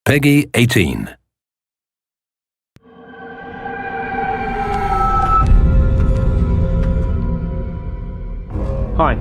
PEGI 18. Hi,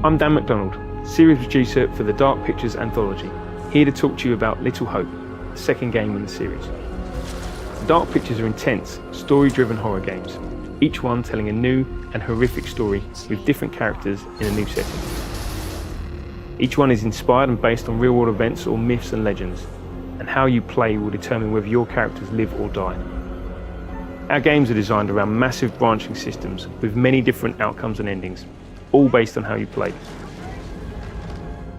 I'm Dan McDonald, series producer for the Dark Pictures Anthology, here to talk to you about Little Hope, the second game in the series. The Dark Pictures are intense, story-driven horror games, each one telling a new and horrific story with different characters in a new setting. Each one is inspired and based on real-world events or myths and legends, and how you play will determine whether your characters live or die. Our games are designed around massive branching systems with many different outcomes and endings, all based on how you play.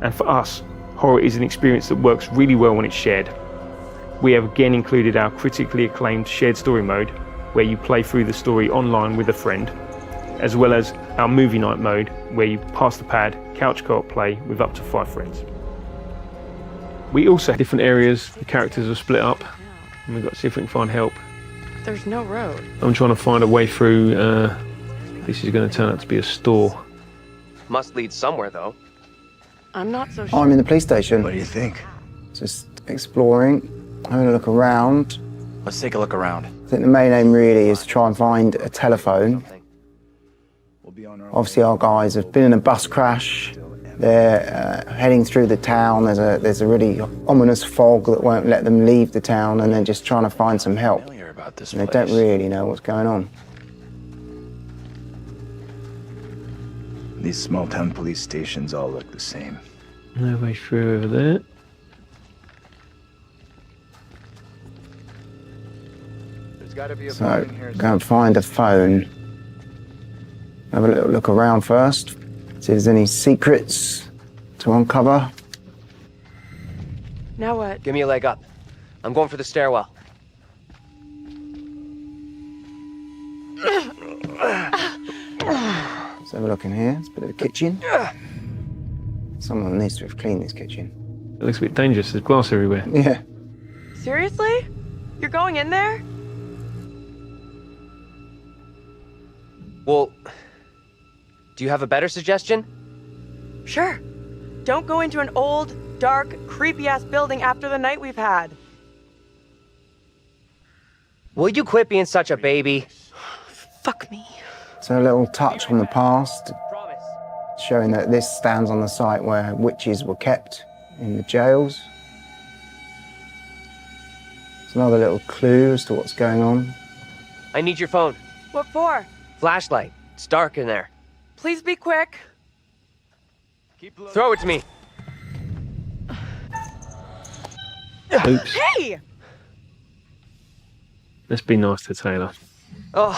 And for us, horror is an experience that works really well when it's shared. We have again included our critically acclaimed shared story mode, where you play through the story online with a friend, as well as our movie night mode, where you pass the pad, couch co-op play with up to 5 friends. We also have different areas, the characters are split up, and we've got to see if we can find help. There's no road. I'm trying to find a way through, this is going to turn out to be a store. Must lead somewhere, though. I'm not so sure. I'm in the police station. What do you think? Just exploring, having a look around. Let's take a look around. I think the main aim really is to try and find a telephone. We'll be on our Obviously our guys have been in a bus crash. They're heading through the town. There's a really ominous fog that won't let them leave the town, and they're just trying to find some help. familiar about this And they place. don't really know what's going on. These small town police stations all look the same. No way through over there. There's got to be a So phone in here. go and find a phone. Have a little look around first. See if there's any secrets to uncover. Now what? Give me a leg up. I'm going for the stairwell. Let's have a look in here. It's a bit of a kitchen. Someone needs to have cleaned this kitchen. It looks a bit dangerous, there's glass everywhere. Yeah. Seriously? You're going in there? Well, do you have a better suggestion? Sure. Don't go into an old, dark, creepy-ass building after the night we've had. Will you quit being such a baby? Fuck me. So a little touch from the past, Promise. showing that this stands on the site where witches were kept in the jails. It's another little clue as to what's going on. I need your phone. What for? Flashlight. It's dark in there. Please be quick. Throw it to me. Oops. Hey! Let's be nice to Taylor. Oh,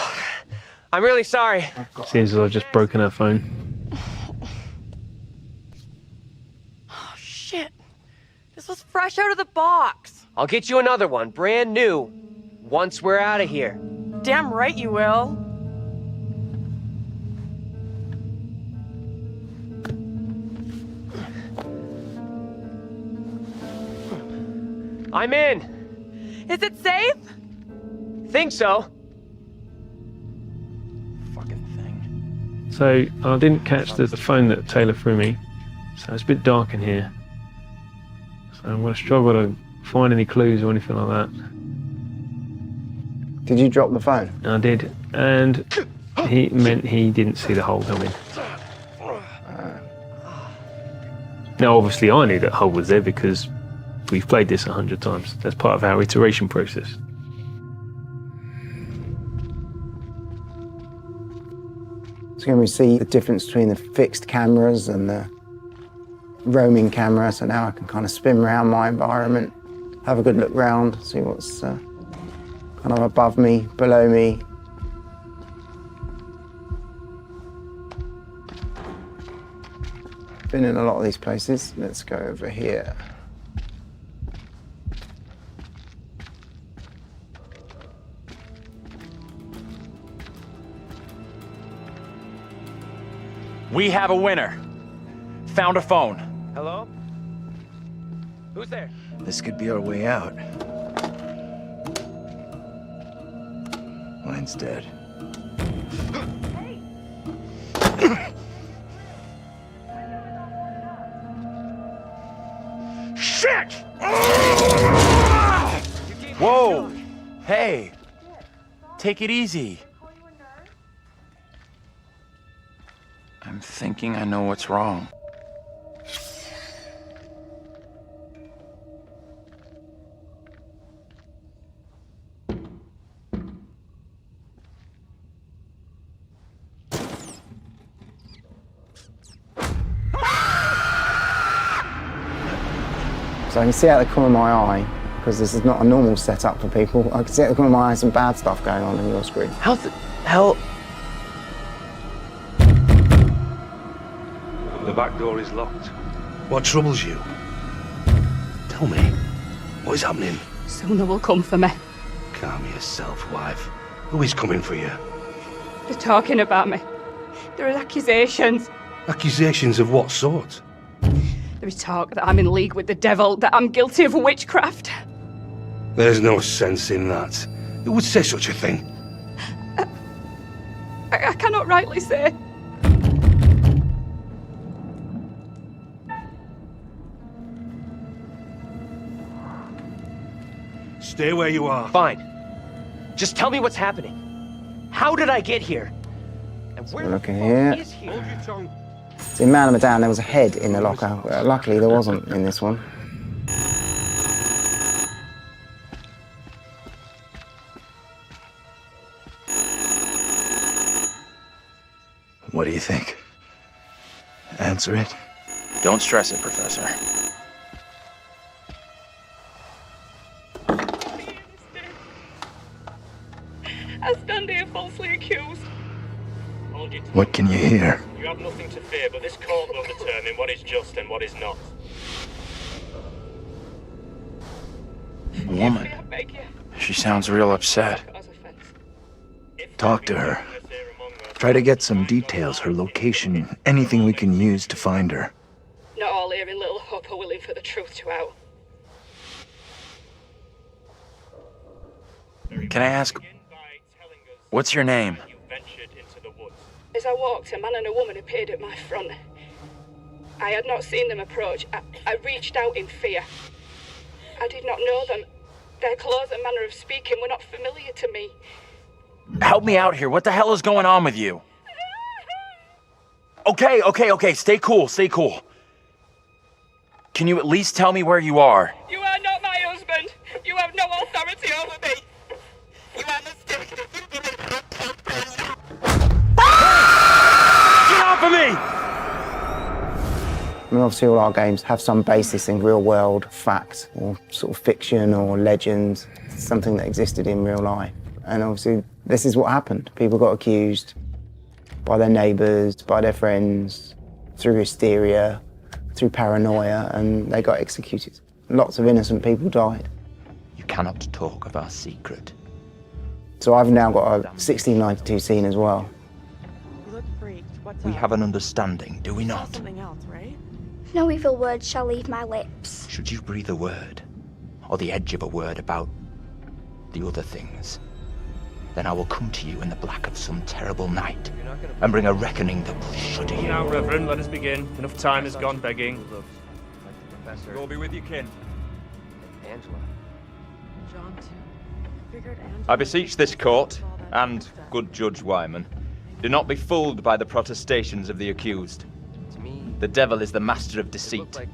I'm really sorry. Seems as I've just broken her phone. Oh, shit. This was fresh out of the box. I'll get you another one, brand new, once we're out of here. Damn right you will. I'm in. Is it safe? Think so. Fucking thing. So I didn't catch the phone that Taylor threw me, so it's a bit dark in here. So I'm going to struggle to find any clues or anything like that. Did you drop the phone? And I did, and he meant he didn't see the hole coming. Now obviously I knew that hole was there because we've played this 100 times. That's part of our iteration process. So can we see the difference between the fixed cameras and the roaming camera? So now I can kind of spin around my environment, have a good look round, see what's kind of above me, below me. Been in a lot of these places. Let's go over here. We have a winner. Found a phone. Hello? Who's there? This could be our way out. Line's dead. Shit! Whoa! Hey! Take it easy. I'm thinking I know what's wrong. So I can see out the corner of my eye, because this is not a normal setup for people. I can see out the corner of my eye some bad stuff going on your screen. How the hell? The back door is locked. What troubles you? Tell me. What is happening? Soon will come for me. Calm yourself, wife. Who is coming for you? They're talking about me. There are accusations. Accusations of what sort? There is talk that I'm in league with the devil, that I'm guilty of witchcraft. There's no sense in that. Who would say such a thing? I cannot rightly say. Stay where you are. Fine. Just tell me what's happening. How did I get here? And where the Looking fuck here. is here? See, in Man of Medan, there was a head in the locker. Luckily, there wasn't in this one. What do you think? Answer it. Don't stress it, Professor. I stand here falsely accused. What can you hear? You have nothing to fear, but this court will determine what is just and what is not. A woman. I beg you. She sounds real upset. Cause offense. Talk to her. Try to get some details, her location, anything we can use to find her. Not all here in Little Hope are willing for the truth to out. Can I ask, what's your name? As I walked, a man and a woman appeared at my front. I had not seen them approach. I reached out in fear. I did not know them. Their clothes and manner of speaking were not familiar to me. Help me out here. What the hell is going on with you? Okay. Stay cool. Can you at least tell me where you are? You are not my husband. You have no authority over me. You are mistaken. Get off of me! I mean, obviously, all our games have some basis in real-world fact or sort of fiction or legend, something that existed in real life. And obviously, this is what happened. People got accused by their neighbours, by their friends, through hysteria, through paranoia, and they got executed. Lots of innocent people died. You cannot talk of our secret. So I've now got a 1692 scene as well. You look freaked. What's We up? have an understanding, do we not? Something else, right? No evil word shall leave my lips. Should you breathe a word, or the edge of a word about the other things, then I will come to you in the black of some terrible night and bring a reckoning that will shudder you. Now, Reverend, let us begin. Enough time has gone begging. We'll be with you, kin. Angela. John, too. I figured Angela I beseech this court, all that and stuff. good Judge Wyman, do not be fooled by the protestations of the accused. To me, The devil is the master of it deceit. looked like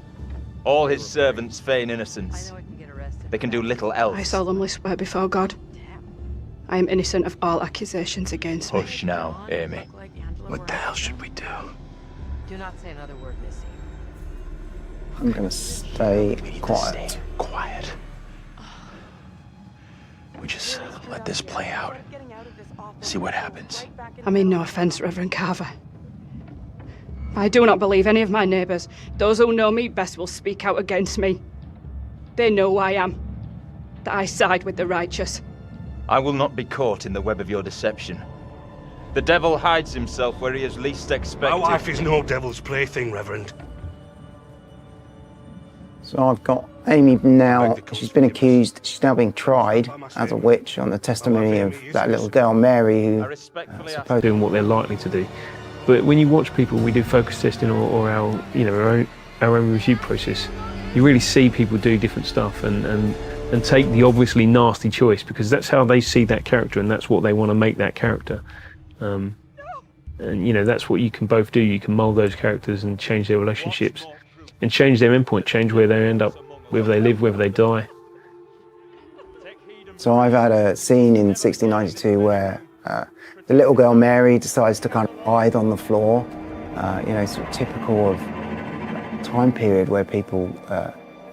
All his servants feign innocence. I can get arrested. They can do little I else. solemnly swear before God, I am innocent of all accusations against me. Hush now, Amy. Look like Angela What the hell should we do? Do not say another word, Missy. I'm going to stay quiet. Stay quiet. We just let this play out. See what happens. I mean no offence, Reverend Carver. I do not believe any of my neighbours. Those who know me best will speak out against me. They know who I am. That I side with the righteous. I will not be caught in the web of your deception. The devil hides himself where he is least expected. My wife is no devil's plaything, Reverend. So I've got Amy now, she's been accused, she's now being tried as a witch on the testimony of that little girl, Mary, who I respectfully ask supposed Doing what they're likely to do. But when you watch people, we do focus testing or our, our own review process, you really see people do different stuff, and and take the obviously nasty choice, because that's how they see that character and that's what they want to make that character. And you know, that's what you can both do. You can mold those characters and change their relationships and change their endpoint, change where they end up, whether they live, whether they die. So I've had a scene in 1692 where the little girl Mary decides to kind of hide on the floor, you know, sort of typical of time period where people,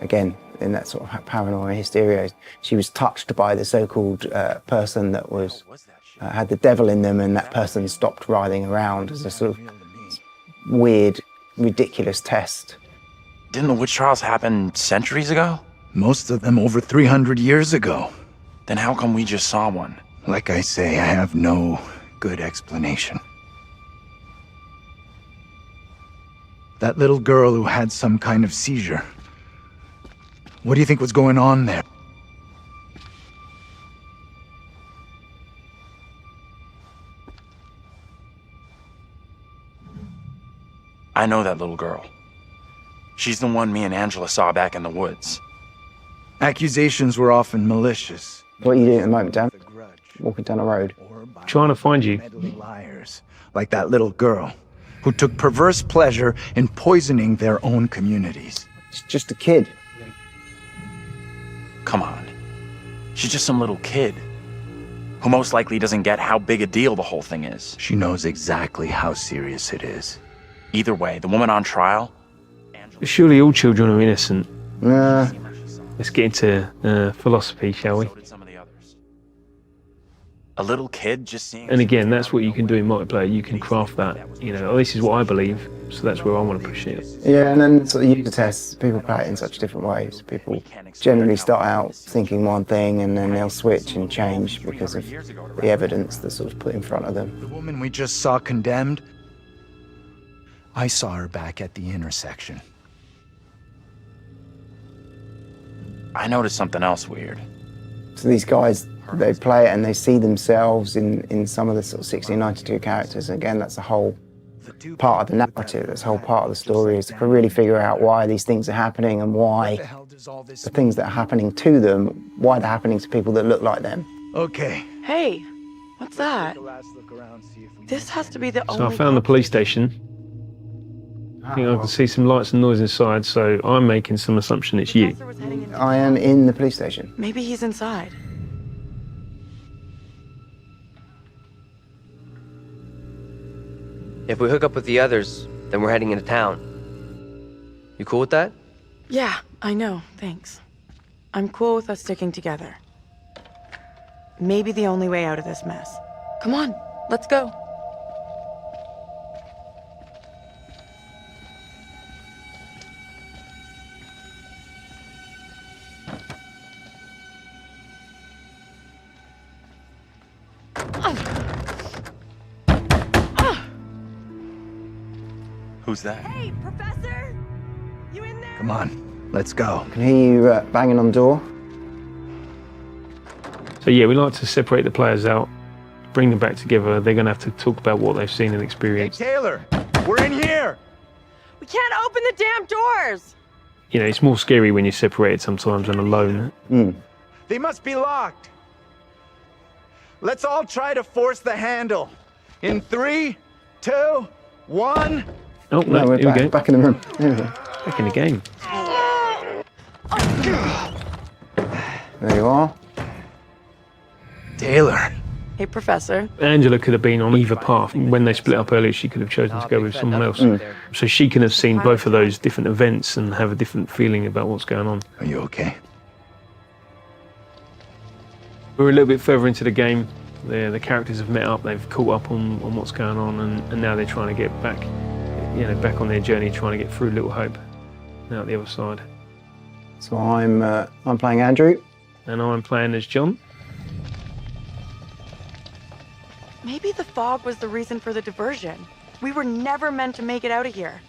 again, in that sort of paranoia hysteria, she was touched by the so-called person that was had the devil in them, and that person stopped writhing around as a sort of weird, ridiculous test. Didn't the witch trials happen centuries ago? Most of them over 300 years ago. Then how come we just saw one? Like I say, I have no good explanation. That little girl who had some kind of seizure. What do you think was going on there? I know that little girl. She's the one me and Angela saw back in the woods. Accusations were often malicious. What are you doing at the moment, Dan? Walking down the road. Trying to find you. Liars, like that little girl, who took perverse pleasure in poisoning their own communities. It's just a kid. Come on. She's just some little kid who most likely doesn't get how big a deal the whole thing is. She knows exactly how serious it is. Either way, the woman on trial... Surely all children are innocent. Nah. Let's get into philosophy, shall we? A little kid just seeing... And again, that's what you can do in multiplayer. You can craft that. You know, oh, this is what I believe, so that's where I want to push it. Yeah, and then sort of user tests, people play it in such different ways. People generally start out thinking one thing and then they'll switch and change because of the evidence that's sort of put in front of them. The woman we just saw condemned, I saw her back at the intersection. I noticed something else weird. So these guys, they play it and they see themselves in some of the sort of 1692 characters. And again, that's a whole part of the narrative, that's a whole part of the story, is to really figure out why these things are happening and why the things that are happening to them, why they're happening to people that look like them. Okay. Hey, what's that? This has to be the only... So I found the police station. I think I can see some lights and noise inside, so I'm making some assumption it's you. I am in the police station. Maybe he's inside. If we hook up with the others, then we're heading into town. You cool with that? Yeah, I know, thanks. I'm cool with us sticking together. Maybe the only way out of this mess. Come on, let's go. Who's that? Hey, Professor! You in there? Come on, let's go. I can hear you banging on the door. So yeah, we like to separate the players out, bring them back together. They're going to have to talk about what they've seen and Hey, experienced. Taylor, we're in here. We can't open the damn doors! You know, it's more scary when you're separated sometimes and alone. They must be locked. Let's all try to force the handle. In 3, 2, 1. Oh, no, we're here we go. back in the room. Here we go. Back in the game. There you are. Taylor. Hey, Professor. Angela could have been on either path. When they split up earlier, she could have chosen to go with someone else. So she can have seen both of those different events and have a different feeling about what's going on. Are you okay? We're a little bit further into the game. The characters have met up, they've caught up on what's going on, and now they're trying to get back, you know, back on their journey, trying to get through Little Hope, out the other side. So I'm playing Andrew. And I'm playing as John. Maybe the fog was the reason for the diversion. We were never meant to make it out of here.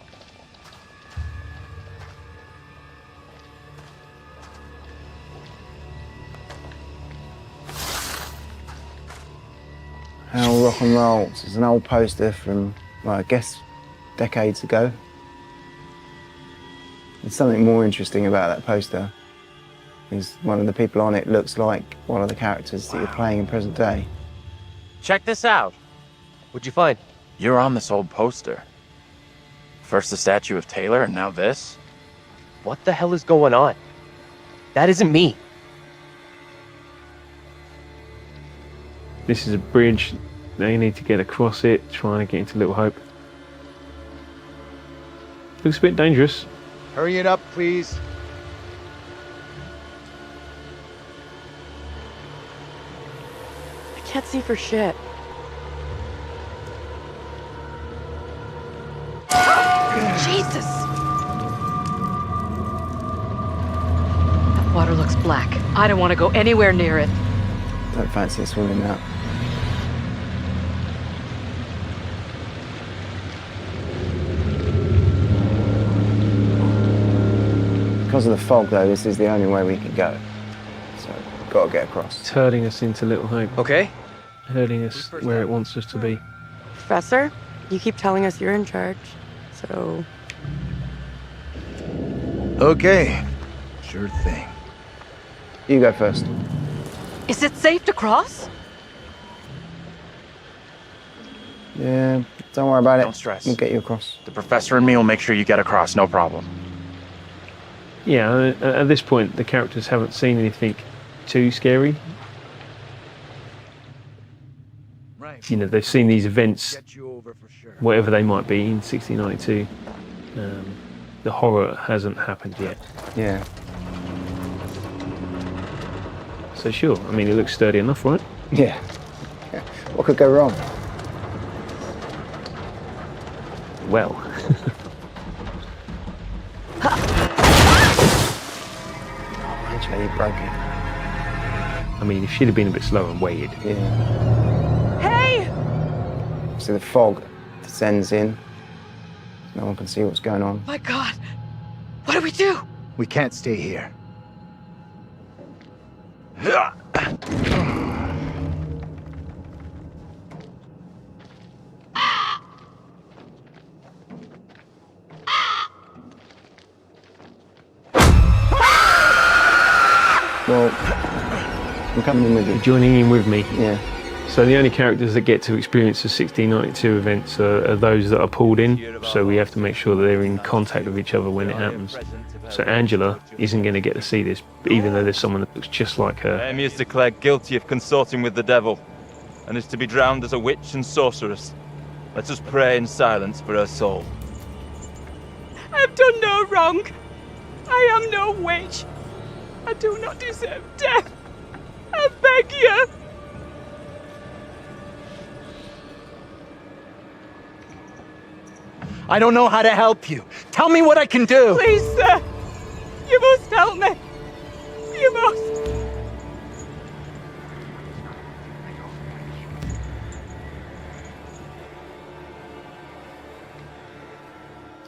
How rock and rolls. It's an old poster from, well, I guess, decades ago. There's something more interesting about that poster. One of the people on it looks like one of the characters that you're playing in present day. Check this out. What'd you find? You're on this old poster. First the statue of Taylor, and now this? What the hell is going on? That isn't me. This is a bridge. They need to get across it, trying to get into Little Hope. Looks a bit dangerous. Hurry it up, please. I can't see for shit. Jesus! That water looks black. I don't want to go anywhere near it. Don't fancy swimming out. Because of the fog, though, this is the only way we can go. So, we've got to get across. It's herding us into Little Hope. Okay. Herding us where it wants us to be. Professor, you keep telling us you're in charge, so... Okay. Sure thing. You go first. Is it safe to cross? Yeah, don't worry about it. Don't stress. We'll get you across. The professor and me will make sure you get across, no problem. Yeah, at this point, the characters haven't seen anything too scary. Right. You know, they've seen these events, Get you over for sure. whatever they might be, in 1692. The horror hasn't happened yet. Yeah. So sure, I mean, it looks sturdy enough, right? Yeah. What could go wrong? Well. Actually, you broke it. I mean, if she'd have been a bit slower and waited. Yeah. Hey! So the fog descends in. No one can see what's going on. My God! What do we do? We can't stay here. Well, I'm coming in with you. You're joining in with me. Yeah. So the only characters that get to experience the 1692 events are those that are pulled in, so we have to make sure that they're in contact with each other when it happens. So Angela isn't going to get to see this, even though there's someone that looks just like her. Amy is declared guilty of consorting with the devil, and is to be drowned as a witch and sorceress. Let us pray in silence for her soul. I've done no wrong. I am no witch. I do not deserve death. I beg you. I don't know how to help you. Tell me what I can do. Please, sir. You must help me. You must.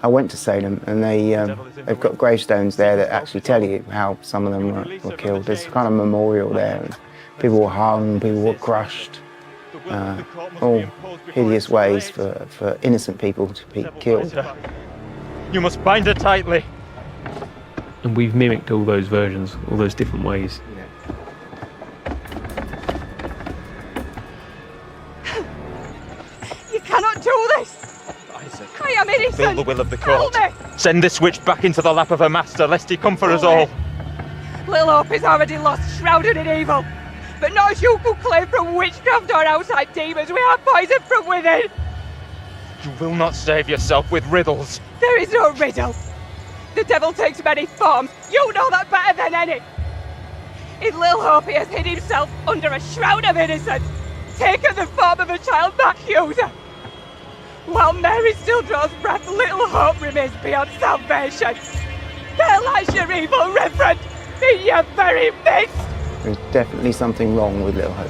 I went to Salem, and they've got gravestones there that actually tell you how some of them were killed. There's kind of memorial there. And people were hung, people were crushed. All hideous ways for innocent people to be killed. You must bind her tightly. And we've mimicked all those versions, all those different ways. You cannot do this. Isaac, I am innocent. fulfill the will of the court. Help me. Send this witch back into the lap of her master, lest he come for us all. Little Hope is already lost, shrouded in evil. But not as you who claim from witchcraft or outside demons. We are poisoned from within. You will not save yourself with riddles. There is no riddle. The devil takes many forms. You know that better than any. In Little Hope, he has hid himself under a shroud of innocence, taken the form of a child accuser. While Mary still draws breath, Little Hope remains beyond salvation. There lies your evil, Reverend, in your very midst. There's definitely something wrong with Little Hope.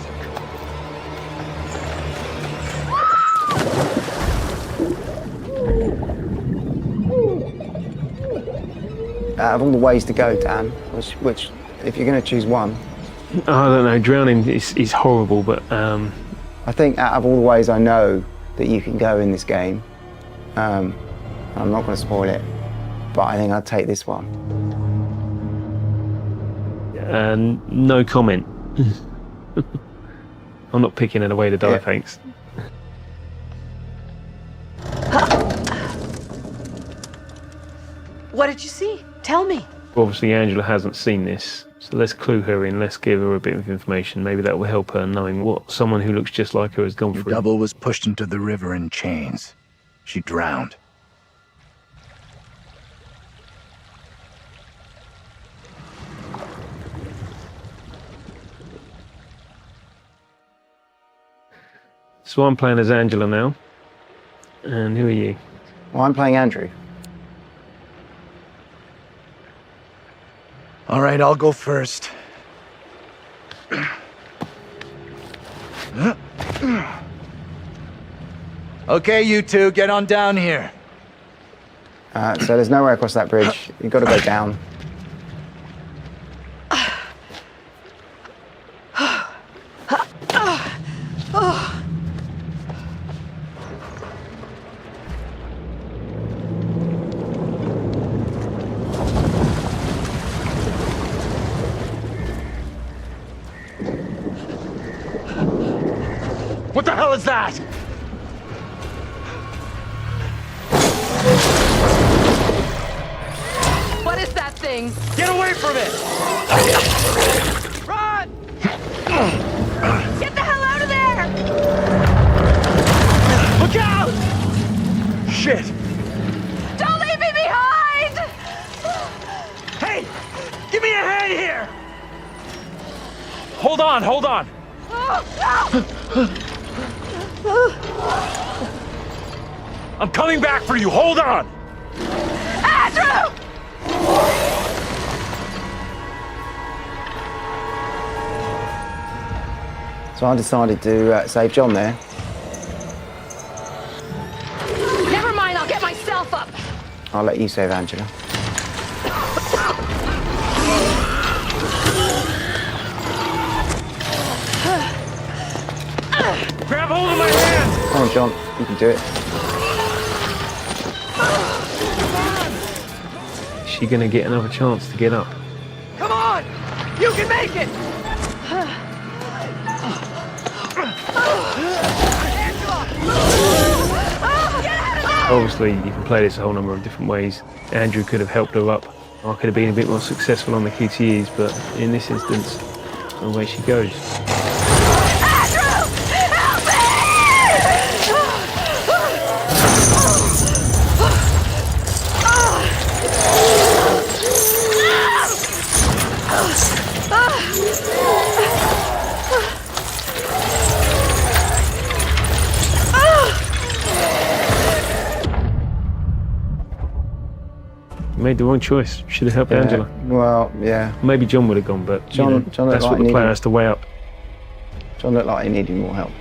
Out of all the ways to go, Dan, which if you're going to choose one, I don't know, drowning is horrible, but I think out of all the ways I know that you can go in this game, I'm not going to spoil it, but I think I'd take this one. And no comment. I'm not picking it away to die, thanks. What did you see? Tell me. Obviously Angela hasn't seen this, so let's clue her in, let's give her a bit of information. Maybe that will help her knowing what someone who looks just like her has gone Your through. double was pushed into the river in chains. She drowned. So I'm playing as Angela now. And who are you? Well, I'm playing Andrew. All right, I'll go first. Okay, you two, get on down here. So there's no way across that bridge. You've got to go down. What the hell is that? What is that thing? Get away from it! Run! Get the hell out of there! Look out! Shit! Don't leave me behind! Hey! Give me a hand here! Hold on, hold on! I'm coming back for you, hold on! Andrew! So I decided to save John there. Never mind, I'll get myself up. I'll let you save Angela. Grab hold of my hand! Come on, John. You can do it. Is she going to get another chance to get up? Come on! You can make it! Obviously, you can play this a whole number of different ways. Andrew could have helped her up. I could have been a bit more successful on the QTEs, but in this instance, away she goes. Made the wrong choice. Should have helped Angela. Well, yeah. Maybe John would have gone, but John you know, looked that's like what he the player needed- has to weigh up. John looked like he needed more help.